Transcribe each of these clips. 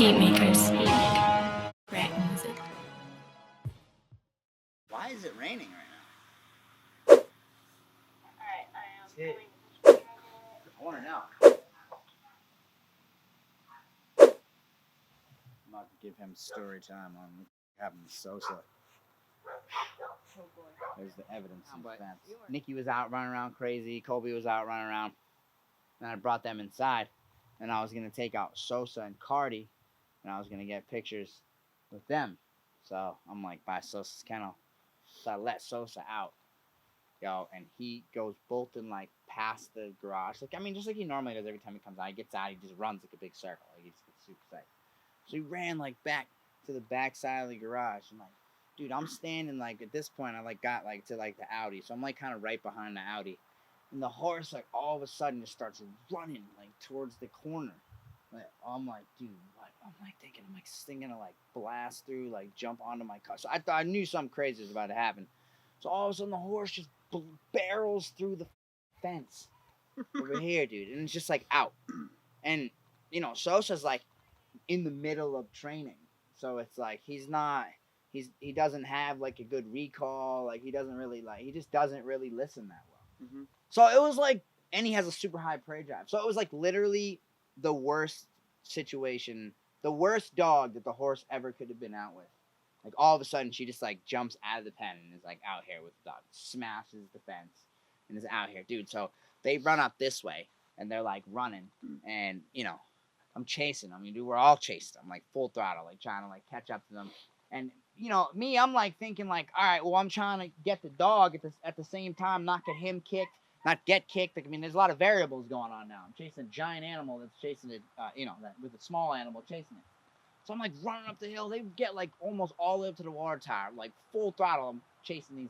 Heat makers. Rap music. Why is it raining right now? Alright, I am coming. I want to know. I'm about to give him story time on having Sosa. Oh boy. There's the evidence in But fence. you are- Nikki was out running around crazy. Kobe was out running around. And I brought them inside. And I was going to take out Sosa and Cardi. And I was going to get pictures with them. So I'm like, by Sosa's kennel. So I let Sosa out. Yo, and he goes bolting like past the garage. Like, I mean, just like he normally does every time he comes out. He gets out, he just runs like a big circle. Like, he's super excited. So he ran like back to the back side of the garage. And like, dude, I'm standing like at this point, I like got like to like the Audi. So I'm like kind of right behind the Audi. And the horse like all of a sudden just starts running like towards the corner. Like, I'm like, dude, what? I'm like thinking, this thing gonna like blast through, like jump onto my car. So I knew something crazy was about to happen. So all of a sudden the horse just barrels through the fence over here, dude. And it's just like out. And, you know, Sosa's like in the middle of training. So it's like he doesn't have like a good recall. Like he just doesn't really listen that well. Mm-hmm. So it was like, and he has a super high prey drive. So it was like literally the worst situation, the worst dog that the horse ever could have been out with. Like all of a sudden she just like jumps out of the pen and is like out here with the dog, smashes the fence and is out here, dude. So they run up this way and they're like running and, you know, I'm chasing them. Dude, we're all chasing them, like full throttle, like trying to like catch up to them. And, you know, me, I'm like thinking like, all right, well, I'm trying to get the dog at the same time, not get him kicked, not get kicked. Like, I mean, there's a lot of variables going on now. I'm chasing a giant animal that's chasing it, you know, that with a small animal chasing it. So I'm like running up the hill. They get like almost all the way up to the water tower, like full throttle. I'm chasing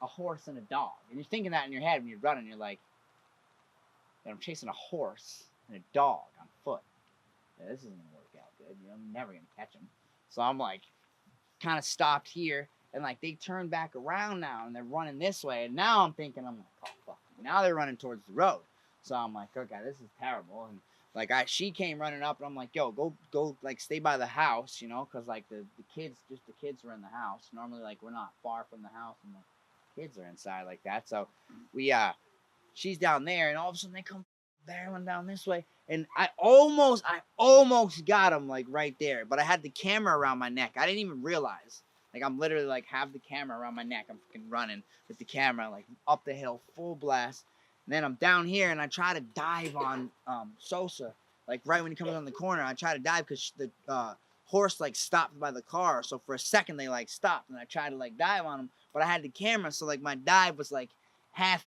a horse and a dog. And you're thinking that in your head when you're running. You're like, I'm chasing a horse and a dog on foot. Yeah, this isn't gonna work out good. You know, I'm never gonna catch him. So I'm like, kind of stopped here, and like they turn back around now, and they're running this way. And now I'm thinking, I'm like, oh fuck. Now they're running towards the road. So I'm like, okay, this is terrible. And like she came running up, and I'm like, yo, go, like stay by the house, you know, because like the kids were in the house. Normally, like we're not far from the house, and the kids are inside like that. So we she's down there, and all of a sudden they come barreling down this way, and I almost got him like right there, but I had the camera around my neck. I didn't even realize. Like I'm literally like have the camera around my neck. I'm freaking running with the camera like up the hill, full blast. And then I'm down here, and I try to dive on Sosa. Like right when he comes on the corner, I try to dive because the horse like stopped by the car. So for a second they like stopped, and I tried to like dive on him, but I had the camera, so like my dive was like half.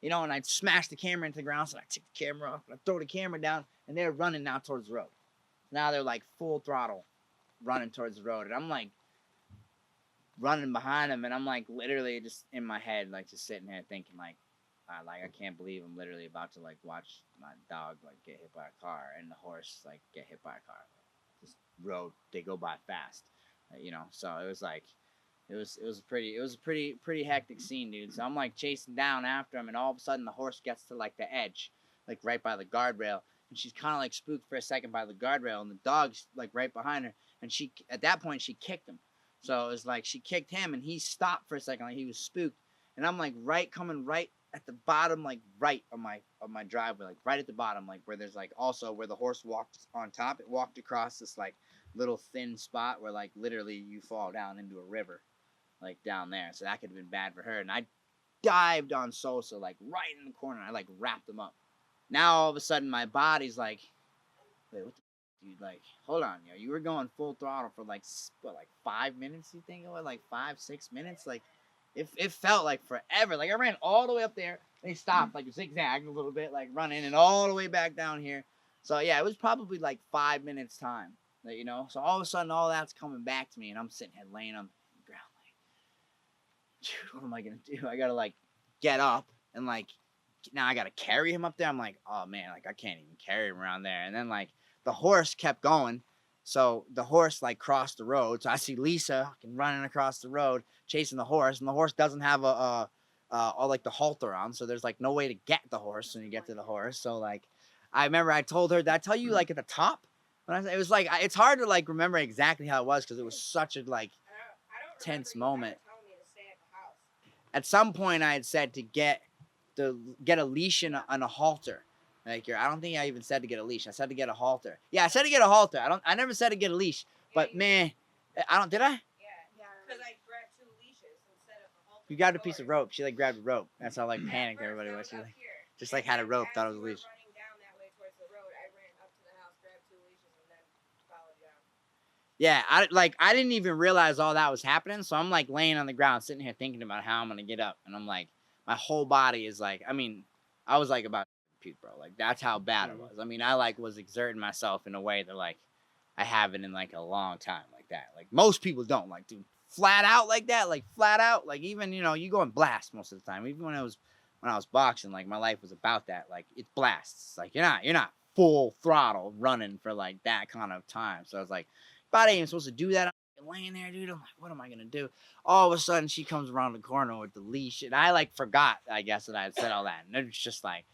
You know, and I'd smash the camera into the ground, so I take the camera off, and I throw the camera down, and they're running now towards the road. Now they're like full throttle running towards the road, and I'm like running behind them, and I'm like literally just in my head, like just sitting here thinking like I can't believe I'm literally about to like watch my dog like get hit by a car and the horse like get hit by a car. This road, they go by fast, you know. So it was like. It was a pretty hectic scene, dude. So I'm like chasing down after him, and all of a sudden the horse gets to like the edge, like right by the guardrail, and she's kind of like spooked for a second by the guardrail, and the dog's like right behind her, and at that point she kicked him. So it was like she kicked him, and he stopped for a second, like he was spooked, and I'm like coming right at the bottom, like right of my driveway, like right at the bottom, like where there's like also where the horse walked on top. It walked across this like little thin spot where like literally you fall down into a river. Like down there, so that could have been bad for her. And I dived on Sosa like right in the corner. I like wrapped him up. Now all of a sudden my body's like, wait, what the dude? Like, hold on, yo, you were going full throttle for like what, like 5 minutes? You think it was like 5-6 minutes? Like, it felt like forever. Like I ran all the way up there. They stopped like zigzagged a little bit, like running, and all the way back down here. So yeah, it was probably like 5 minutes time. You know. So all of a sudden all that's coming back to me, and I'm sitting here laying on the ground. Dude, what am I gonna do? I gotta like get up and like now I gotta carry him up there. I'm like, oh man, like I can't even carry him around there. And then like the horse kept going, so the horse like crossed the road. So I see Lisa running across the road chasing the horse, and the horse doesn't have all like the halter on, so there's like no way to get the horse when you get to the horse. So like I remember I told her, did I tell you like at the top It was like it's hard to like remember exactly how it was because it was such a like I don't tense remember you moment. ever telling me to stay at the house. At some point, I had said to get a leash and a halter. Like I don't think I even said to get a leash. I said to get a halter. Yeah, I said to get a halter. I never said to get a leash. But man, I don't. Did I? Yeah, because I grabbed 2 leashes instead of the halter. You grabbed a piece of rope. She like grabbed a rope. That's how like panicked everybody was. She like just like had a rope, thought it was a leash. Running down that way towards the road, I ran up to the house, grabbed 2 leashes, and then followed down. Yeah, I didn't even realize all that was happening. So I'm like laying on the ground, sitting here thinking about how I'm gonna get up, and I'm like, my whole body is like, I mean, I was like about to puke, bro. Like that's how bad it was. I mean, I like was exerting myself in a way that like I haven't in like a long time, like that. Like most people don't like, dude, flat out like that, like flat out, like even you go and blast most of the time. Even when I was boxing, like my life was about that. Like it's blasts. Like you're not full throttle running for like that kind of time. So I was like, body ain't supposed to do that. I'm laying there, dude. I'm like, what am I gonna do? All of a sudden, she comes around the corner with the leash, and I like forgot, I guess, that I had said all that, and it's just like,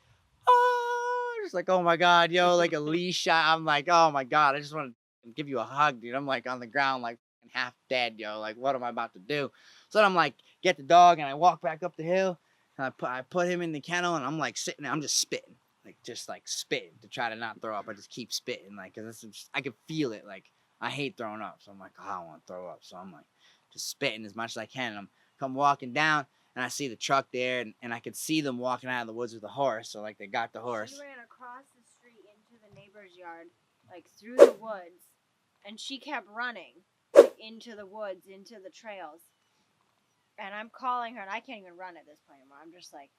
oh, just like, oh my god, yo, like a leash. I'm like, oh my god, I just want to give you a hug, dude. I'm like on the ground, like half dead, yo. Like, what am I about to do? So then I'm like, get the dog, and I walk back up the hill, and I put him in the kennel, and I'm like sitting there, I'm just spitting, like spitting to try to not throw up. I just keep spitting, like, cause I can feel it, like. I hate throwing up, so I'm like, oh, I don't want to throw up. So I'm like, just spitting as much as I can. And I'm come walking down, and I see the truck there, and I could see them walking out of the woods with the horse. So like they got the horse. She ran across the street into the neighbor's yard, like through the woods, and she kept running into the woods, into the trails. And I'm calling her, and I can't even run at this point anymore. I'm just like,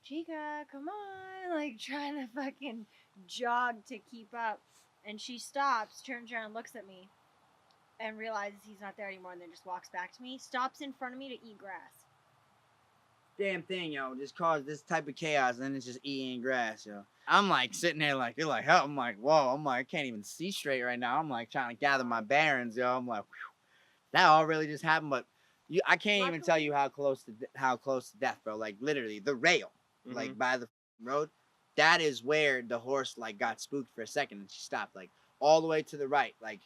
Chica, come on, like trying to fucking jog to keep up. And she stops, turns around, looks at me, and realizes he's not there anymore, and then just walks back to me, stops in front of me to eat grass. Damn thing, yo, just caused this type of chaos, and then it's just eating grass, yo. I'm like sitting there like, you're like, hell, I'm like, whoa, I'm like, I can't even see straight right now. I'm like trying to gather my bearings, yo. I'm like, whew, that all really just happened, but I can't even tell you how close to death, bro. Like literally, the rail, like by the road. That is where the horse like got spooked for a second and she stopped, like all the way to the right, like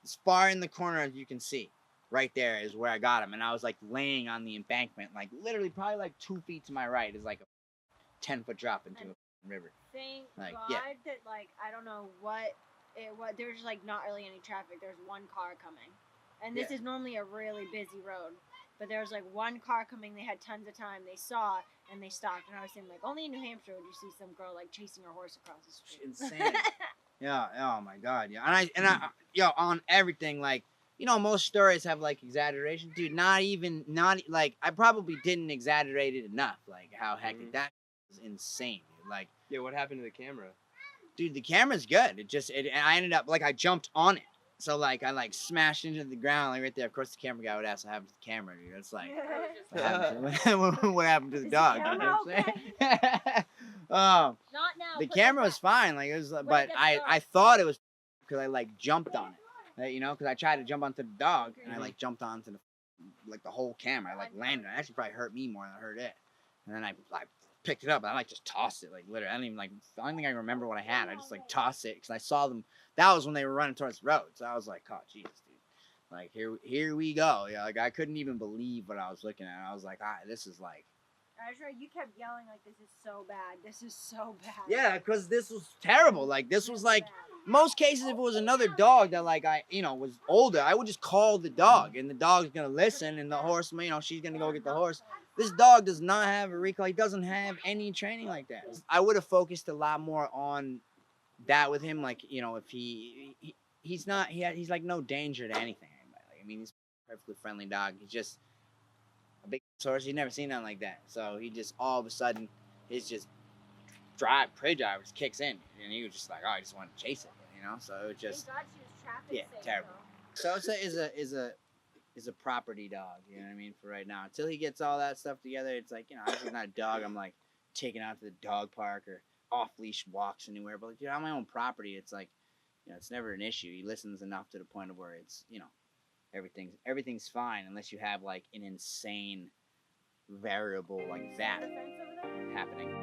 as far in the corner as you can see. Right there is where I got him, and I was like laying on the embankment, like literally probably like 2 feet to my right is like a 10-foot drop into a river. Thank like, God that like I don't know what there's like not really any traffic. There's one car coming, and this is normally a really busy road. But there was like one car coming. They had tons of time. They saw it and they stopped. And I was saying like, only in New Hampshire would you see some girl like chasing her horse across the street. Insane. Yeah. Oh my God. Yeah. And I, yo, on everything, like, most stories have like exaggeration, dude. Not like I probably didn't exaggerate it enough. Like how hectic that was insane. Dude. Like, yeah. What happened to the camera? Dude, the camera's good. And I ended up like I jumped on it. So, like, I, like, smashed into the ground, like, right there. Of course, the camera guy would ask what happened to the camera, dude. It's like, what happened to the dog? You know what I'm saying? Not now. The camera was fine. Like, it was, but I thought it was because I, like, jumped on it. Because I tried to jump onto the dog, and I, like, jumped onto the whole camera. I, like, landed. It actually probably hurt me more than it hurt it. And then I picked it up, and I, like, just tossed it. Like, literally, I don't think I remember what I had. I just, like, tossed it because I saw them. That was when they were running towards the road. So I was like, oh, Jesus, dude. Like, here we go. Yeah, like, I couldn't even believe what I was looking at. I was like, this is like. I was right. You kept yelling, like, this is so bad. This is so bad. Yeah, because this was terrible. Like, this was like, most cases, if it was another dog that, like, was older, I would just call the dog. And the dog's going to listen. And the horse, she's going to go get the horse. This dog does not have a recall. He doesn't have any training like that. I would have focused a lot more on that with him, like, if he's like no danger to anything. Like, I mean, he's a perfectly friendly dog. He's just a big horse. He's never seen nothing like that. So he just all of a sudden his just prey drive just kicks in, and he was just like, oh, I just want to chase it, So it was just Thank God she was traffic safe, terrible. Though. So is a property dog. You know what I mean? For right now, until he gets all that stuff together, it's like obviously not a dog. I'm like taking out to the dog park or off-leash walks anywhere, but like, on my own property, it's like, it's never an issue. He listens enough to the point of where it's, everything's fine unless you have like an insane variable like that happening.